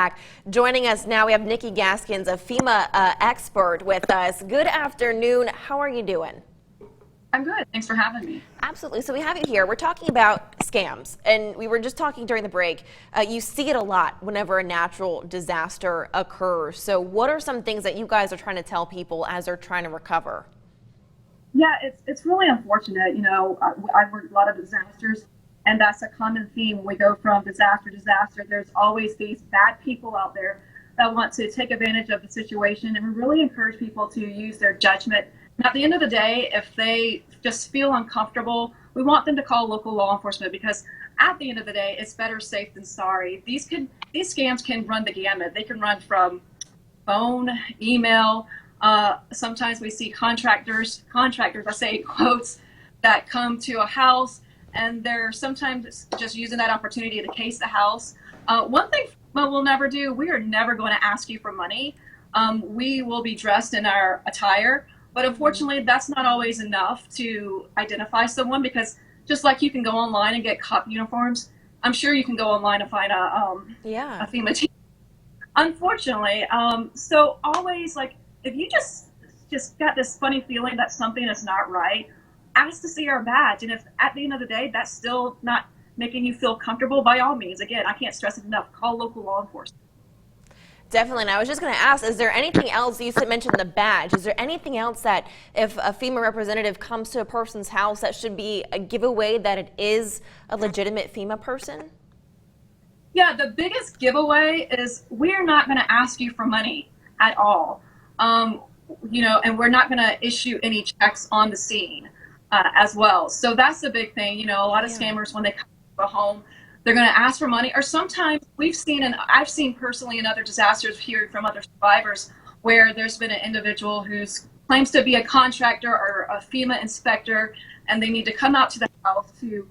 back. Joining us now, we have Nikki Gaskins, a FEMA expert with us. Good afternoon. How are you doing? I'm good. Thanks for having me. Absolutely. So we have you here. We're talking about scams, and we were just talking during the break. You see it a lot whenever a natural disaster occurs. So what are some things that you guys are trying to tell people as they're trying to recover? Yeah, it's really unfortunate. You know, I've worked a lot of disasters, and that's a common theme when we go from disaster to disaster. There's always these bad people out there that want to take advantage of the situation, and we really encourage people to use their judgment. And at the end of the day, if they just feel uncomfortable, we want them to call local law enforcement, because at the end of the day, it's better safe than sorry. These scams can run the gamut. They can run from phone, email. Sometimes we see contractors, I say quotes, that come to a house and they're sometimes just using that opportunity to case the house. One thing we'll never do, we are never going to ask you for money. We will be dressed in our attire, but unfortunately that's not always enough to identify someone, because just like you can go online and get cop uniforms, I'm sure you can go online and find a FEMA team. Unfortunately, so always, like, if you just got this funny feeling that something is not right, ask to see our badge. And if at the end of the day that's still not making you feel comfortable, by all means, again, I can't stress it enough, call local law enforcement. Definitely. And I was just going to ask, is there anything else, you mentioned the badge, is there anything else that if a FEMA representative comes to a person's house that should be a giveaway that it is a legitimate FEMA person? Yeah, the biggest giveaway is we're not going to ask you for money at all. You know, and we're not going to issue any checks on the scene as well. So that's the big thing. You know, a lot of scammers, when they come to a home, they're going to ask for money. Or sometimes we've seen, and I've seen personally in other disasters, heard from other survivors, where there's been an individual who claims to be a contractor or a FEMA inspector, and they need to come out to the house to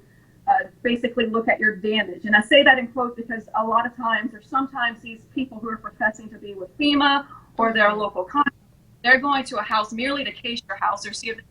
basically look at your damage. And I say that in quotes because a lot of times, or sometimes, these people who are professing to be with FEMA or they're a local contractor, they're going to a house merely to case your house or see if it's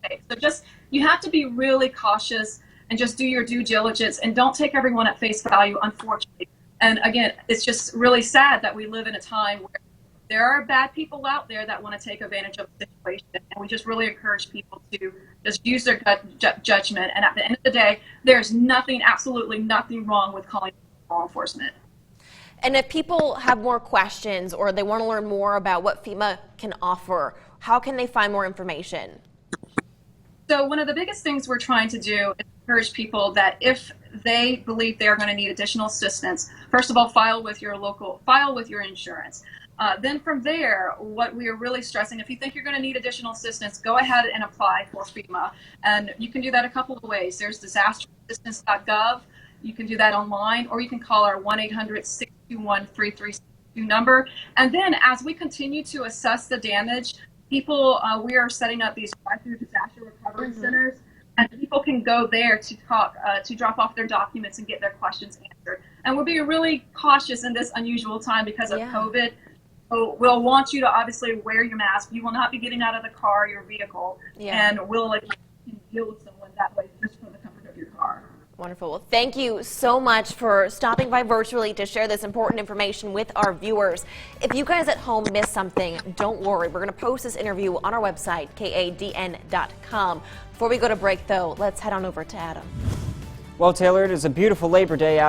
safe. So just, you have to be really cautious and just do your due diligence, and don't take everyone at face value, unfortunately. And again, it's just really sad that we live in a time where there are bad people out there that want to take advantage of the situation. And we just really encourage people to just use their gut judgment. And at the end of the day, there's nothing, absolutely nothing wrong with calling law enforcement. And if people have more questions or they want to learn more about what FEMA can offer, how can they find more information? So one of the biggest things we're trying to do is encourage people that if they believe they're going to need additional assistance, first of all, file with your insurance. Then from there, what we are really stressing, if you think you're going to need additional assistance, go ahead and apply for FEMA. And you can do that a couple of ways. There's disasterassistance.gov. You can do that online, or you can call our 1-800-621-3362 number. And then as we continue to assess the damage, people, we are setting up these drive-through disaster recovery centers, and people can go there to drop off their documents and get their questions answered. And we're being really cautious in this unusual time because of COVID. So we'll want you to obviously wear your mask. You will not be getting out of the car, your vehicle, and we'll deal with someone that way just from the comfort of your car. Wonderful. Well, thank you so much for stopping by virtually to share this important information with our viewers. If you guys at home missed something, don't worry. We're going to post this interview on our website, kadn.com. Before we go to break, though, let's head on over to Adam. Well, Taylor, it is a beautiful Labor Day out